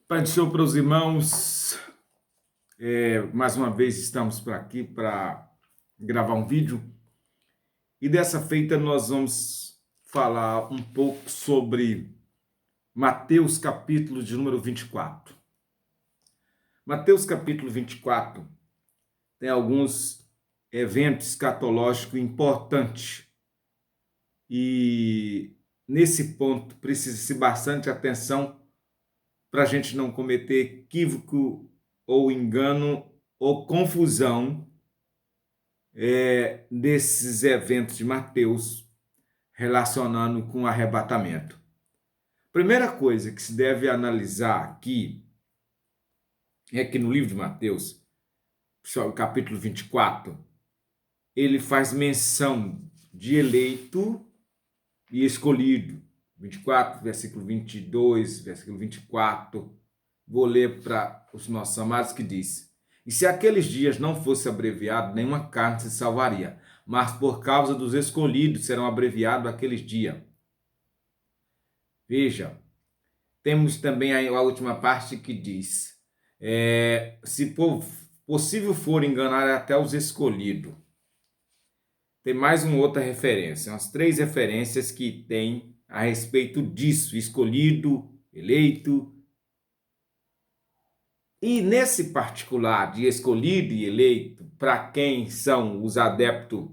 Pai do Senhor para os irmãos, mais uma vez estamos por aqui para gravar um vídeo e dessa feita nós vamos falar um pouco sobre Mateus capítulo de número 24. Mateus capítulo 24 tem alguns eventos escatológicos importantes e nesse ponto precisa-se bastante atenção para a gente não cometer equívoco ou engano ou confusão desses eventos de Mateus relacionando com o arrebatamento. Primeira coisa que se deve analisar aqui é que no livro de Mateus, capítulo 24, ele faz menção de eleito e escolhido. 24, versículo 22, versículo 24. Vou ler para os nossos amados que diz: E se aqueles dias não fosse abreviado, nenhuma carne se salvaria, mas por causa dos escolhidos serão abreviados aqueles dias. Veja, temos também a última parte que diz: se possível for enganar até os escolhidos. Tem mais uma outra referência, umas 3 referências que tem a respeito disso: escolhido, eleito. E nesse particular de escolhido e eleito, para quem são os adeptos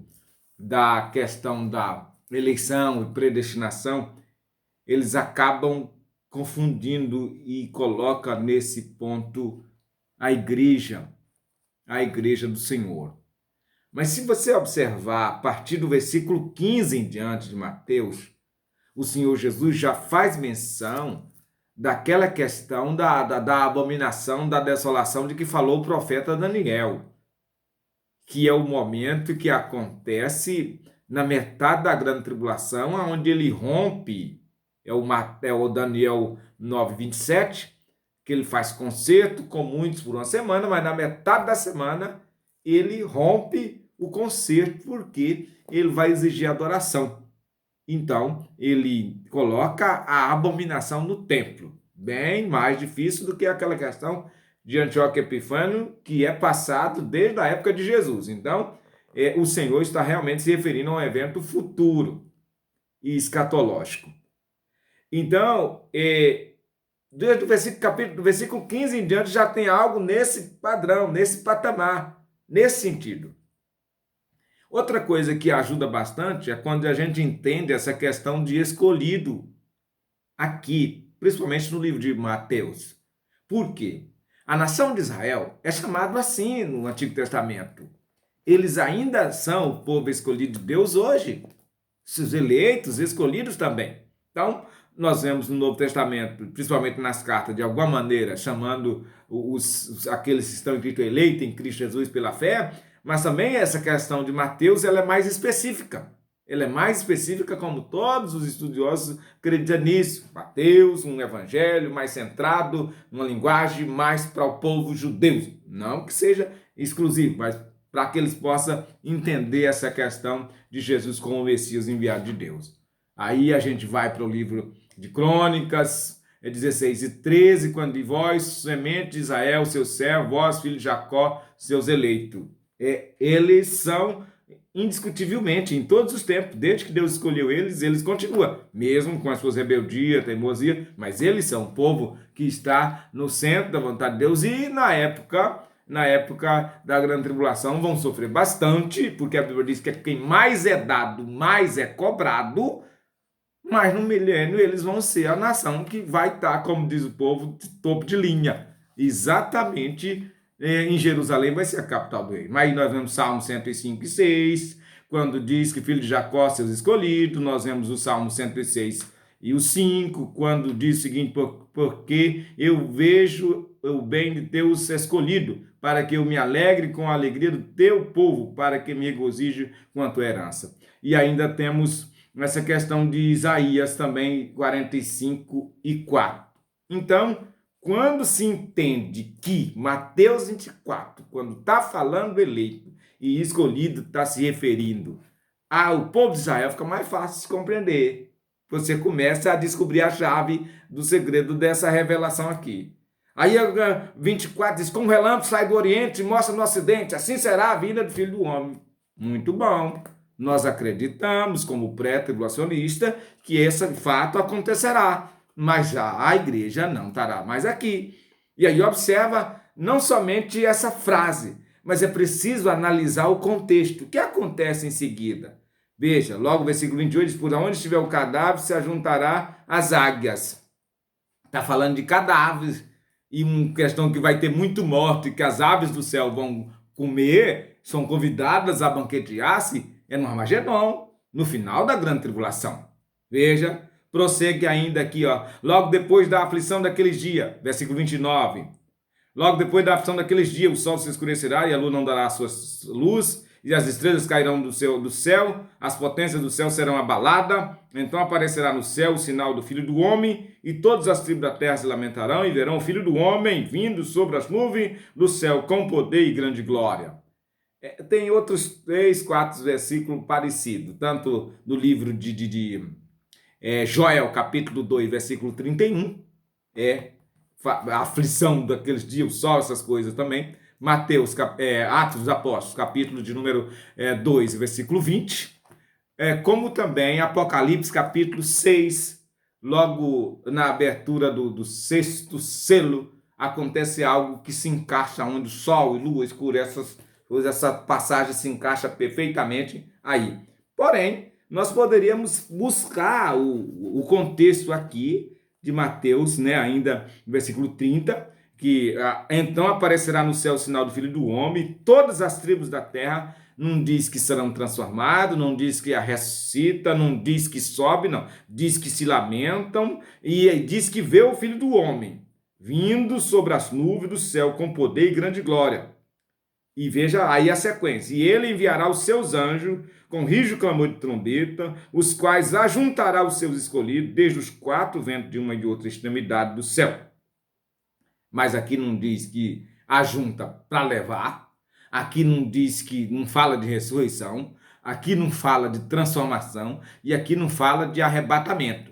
da questão da eleição e predestinação, eles acabam confundindo e colocam nesse ponto a igreja do Senhor. Mas se você observar a partir do versículo 15 em diante de Mateus, o Senhor Jesus já faz menção daquela questão da abominação, da desolação de que falou o profeta Daniel, que é o momento que acontece na metade da grande tribulação, onde ele rompe, é o Daniel 9:27, que ele faz concerto com muitos por uma semana, mas na metade da semana ele rompe o concerto porque ele vai exigir adoração. Então, ele coloca a abominação no templo, bem mais difícil do que aquela questão de Antíoco Epifânio, que é passado desde a época de Jesus. Então, o Senhor está realmente se referindo a um evento futuro e escatológico. Então, desde do versículo 15 em diante, já tem algo nesse padrão, nesse patamar, nesse sentido. Outra coisa que ajuda bastante é quando a gente entende essa questão de escolhido aqui, principalmente no livro de Mateus. Por quê? A nação de Israel é chamada assim no Antigo Testamento. Eles ainda são o povo escolhido de Deus hoje. Seus eleitos, escolhidos também. Então, nós vemos no Novo Testamento, principalmente nas cartas, de alguma maneira, chamando aqueles que estão escritos eleitos em Cristo Jesus pela fé, mas também essa questão de Mateus, ela é mais específica. Ela é mais específica, como todos os estudiosos acreditam nisso. Mateus, um evangelho mais centrado, uma linguagem mais para o povo judeu. Não que seja exclusivo, mas para que eles possam entender essa questão de Jesus como o Messias enviado de Deus. Aí a gente vai para o livro de Crônicas, 16:13, quando de vós, semente de Israel, seu servo, vós, filho de Jacó, seus eleitos. Eles são indiscutivelmente, em todos os tempos, desde que Deus escolheu eles continuam, mesmo com as suas rebeldias, teimosia, mas eles são o povo que está no centro da vontade de Deus e na época da grande tribulação vão sofrer bastante, porque a Bíblia diz que quem mais é dado, mais é cobrado, mas no milênio eles vão ser a nação que vai estar, como diz o povo, de topo de linha, exatamente. Em Jerusalém vai ser a capital do reino. Aí nós vemos Salmo 105:6, quando diz que filho de Jacó, seus escolhidos. Nós vemos o Salmo 106:5, quando diz o seguinte: porque eu vejo o bem de teus escolhidos, para que eu me alegre com a alegria do teu povo, para que me regozije com a tua herança. E ainda temos essa questão de Isaías também, 45:4. Então, quando se entende que Mateus 24, quando está falando eleito e escolhido, está se referindo ao povo de Israel, fica mais fácil de compreender. Você começa a descobrir a chave do segredo dessa revelação aqui. Aí 24 diz, como relâmpago sai do Oriente e mostra no Ocidente, assim será a vinda do Filho do Homem. Muito bom. Nós acreditamos, como pré-tribulacionista, que esse fato acontecerá, mas já a igreja não estará mais aqui. E aí observa não somente essa frase, mas é preciso analisar o contexto. O que acontece em seguida? Veja, logo o versículo 28 diz, por onde estiver o cadáver se ajuntará as águias. Está falando de cadáveres, e uma questão que vai ter muito morto e que as aves do céu vão comer, são convidadas a banquetear-se, é no Armagedon, no final da grande tribulação. Veja, prossegue ainda aqui, ó, logo depois da aflição daqueles dias, versículo 29. Logo depois da aflição daqueles dias, o sol se escurecerá e a lua não dará a sua luz, e as estrelas cairão do céu, as potências do céu serão abaladas. Então aparecerá no céu o sinal do Filho do Homem, e todas as tribos da terra se lamentarão e verão o Filho do Homem vindo sobre as nuvens do céu com poder e grande glória. Tem outros 3, 4 versículos parecidos, tanto no livro de Joel, capítulo 2, versículo 31, a aflição daqueles dias, o sol, essas coisas também. Mateus, Atos dos Apóstolos, capítulo de número 2, versículo 20. Como também Apocalipse, capítulo 6, logo na abertura do sexto selo, acontece algo que se encaixa onde o sol e lua escurecem, essa passagem se encaixa perfeitamente aí. Porém, nós poderíamos buscar o contexto aqui de Mateus, né, ainda no versículo 30, que então aparecerá no céu o sinal do Filho do Homem, todas as tribos da terra, não diz que serão transformados, não diz que a ressuscita, não diz que sobe, não, diz que se lamentam, e diz que vê o Filho do Homem vindo sobre as nuvens do céu com poder e grande glória. E veja aí a sequência, e ele enviará os seus anjos com rijo clamor de trombeta, os quais ajuntará os seus escolhidos desde os 4 ventos de uma e de outra extremidade do céu. Mas aqui não diz que ajunta para levar, aqui não diz que não fala de ressurreição, aqui não fala de transformação e aqui não fala de arrebatamento.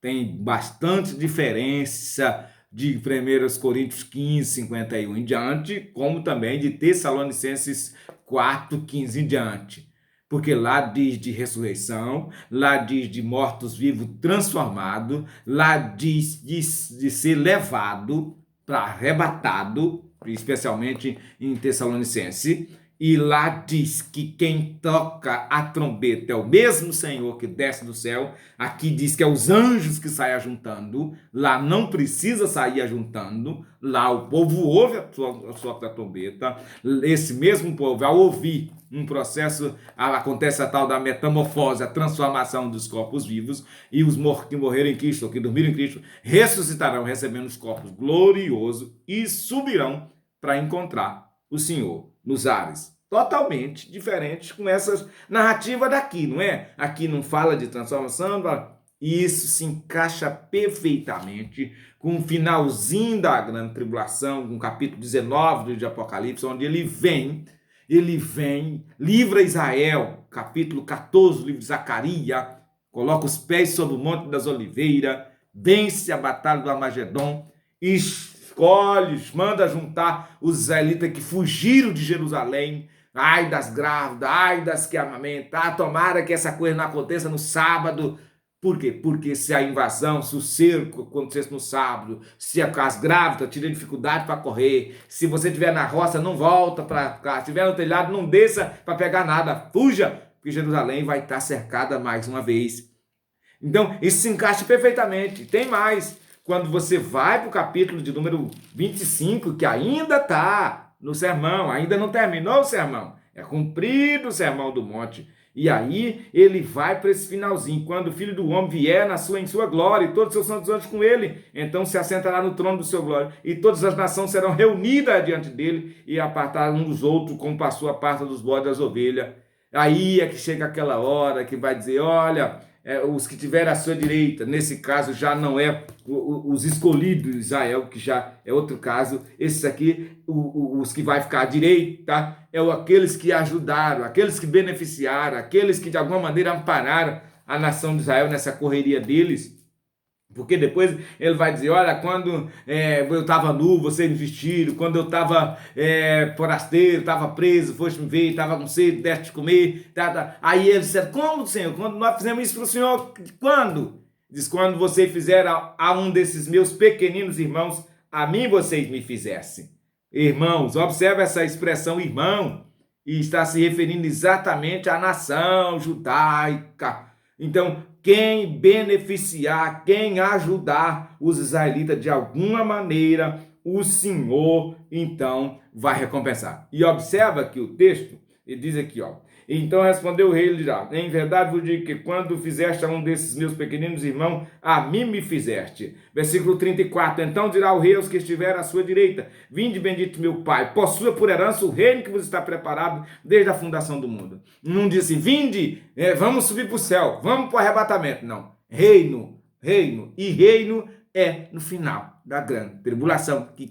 Tem bastante diferença de 1 Coríntios 15, 51 em diante, como também de Tessalonicenses 4, 15 em diante. Porque lá diz de ressurreição, lá diz de mortos-vivos transformados, lá diz de ser levado para arrebatado, especialmente em Tessalonicense, e lá diz que quem toca a trombeta é o mesmo Senhor que desce do céu. Aqui diz que é os anjos que saem ajuntando, lá não precisa sair ajuntando, lá o povo ouve a sua trombeta, esse mesmo povo, ao ouvir um processo, acontece a tal da metamorfose, a transformação dos corpos vivos, e os que morreram em Cristo, ou que dormiram em Cristo, ressuscitarão recebendo os corpos gloriosos e subirão para encontrar o Senhor nos ares. Totalmente diferente com essa narrativa daqui, não é? Aqui não fala de transformação, isso se encaixa perfeitamente com o finalzinho da grande tribulação, com o capítulo 19 de Apocalipse, onde ele vem, livra Israel, capítulo 14 do livro de Zacarias, coloca os pés sobre o Monte das Oliveiras, vence a batalha do Armagedon, escolhe, manda juntar os israelitas que fugiram de Jerusalém, ai das grávidas, ai das que amamentam, tomara que essa coisa não aconteça no sábado. Por quê? Porque se a invasão, se o cerco acontecesse no sábado, se as grávidas tiverem dificuldade para correr, se você estiver na roça, não volta para cá, se estiver no telhado, não desça para pegar nada, fuja, porque Jerusalém vai estar cercada mais uma vez. Então, isso se encaixa perfeitamente. Tem mais. Quando você vai para o capítulo de número 25, que ainda está no sermão, ainda não terminou o sermão, é cumprido o sermão do monte. E aí ele vai para esse finalzinho, quando o Filho do Homem vier em sua glória, e todos os seus santos anjos com ele, então se assentará no trono do seu glória, e todas as nações serão reunidas diante dele, e apartar um dos outros, como passou a parte dos bodes das ovelhas. Aí é que chega aquela hora que vai dizer, olha, os que tiverem à sua direita, nesse caso já não é os escolhidos de Israel, que já é outro caso, esses aqui, os que vai ficar à direita, aqueles que ajudaram, aqueles que beneficiaram, aqueles que de alguma maneira ampararam a nação de Israel nessa correria deles, Porque depois ele vai dizer, olha, quando eu estava nu, você me vestiram, quando eu estava forasteiro, estava preso, foste me ver, estava com sede, deste de comer. Tá. Aí ele disse, como, Senhor? Quando nós fizemos isso para o Senhor? Quando? Diz, quando você fizer a um desses meus pequeninos irmãos, a mim vocês me fizessem. Irmãos, observe essa expressão irmão, e está se referindo exatamente à nação judaica. Então, quem beneficiar, quem ajudar os israelitas de alguma maneira, o Senhor, então, vai recompensar. E observa que o texto, ele diz aqui, ó, então respondeu o rei e dirá, em verdade vos digo que quando fizeste a um desses meus pequeninos irmãos, a mim me fizeste. Versículo 34, então dirá o rei aos que estiver à sua direita, vinde bendito meu pai, possua por herança o reino que vos está preparado desde a fundação do mundo. Não diz assim, vinde, vamos subir para o céu, vamos para o arrebatamento. Não, reino, e reino é no final da grande tribulação, que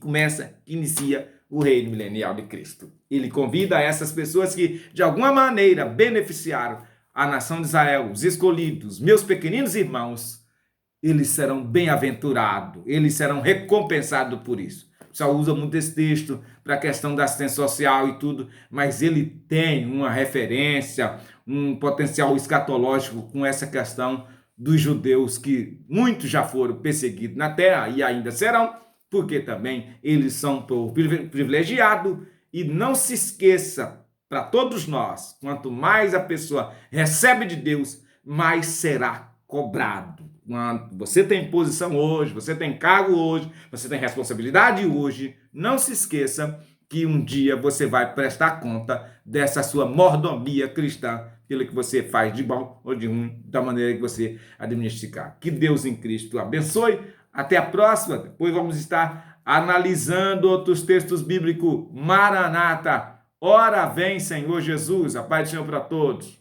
inicia o reino milenial de Cristo. Ele convida essas pessoas que, de alguma maneira, beneficiaram a nação de Israel, os escolhidos, meus pequeninos irmãos, eles serão bem-aventurados, eles serão recompensados por isso. Só usa muito esse texto para a questão da assistência social e tudo, mas ele tem uma referência, um potencial escatológico com essa questão dos judeus, que muitos já foram perseguidos na terra e ainda serão, porque também eles são um povo privilegiado. E não se esqueça, para todos nós, quanto mais a pessoa recebe de Deus, mais será cobrado. Quando você tem posição hoje, você tem cargo hoje, você tem responsabilidade hoje, não se esqueça que um dia você vai prestar conta dessa sua mordomia cristã, aquilo que você faz de bom ou de ruim, da maneira que você administrar. Que Deus em Cristo abençoe. Até a próxima. Depois vamos estar analisando outros textos bíblicos. Maranata, ora vem, Senhor Jesus. A paz do Senhor para todos.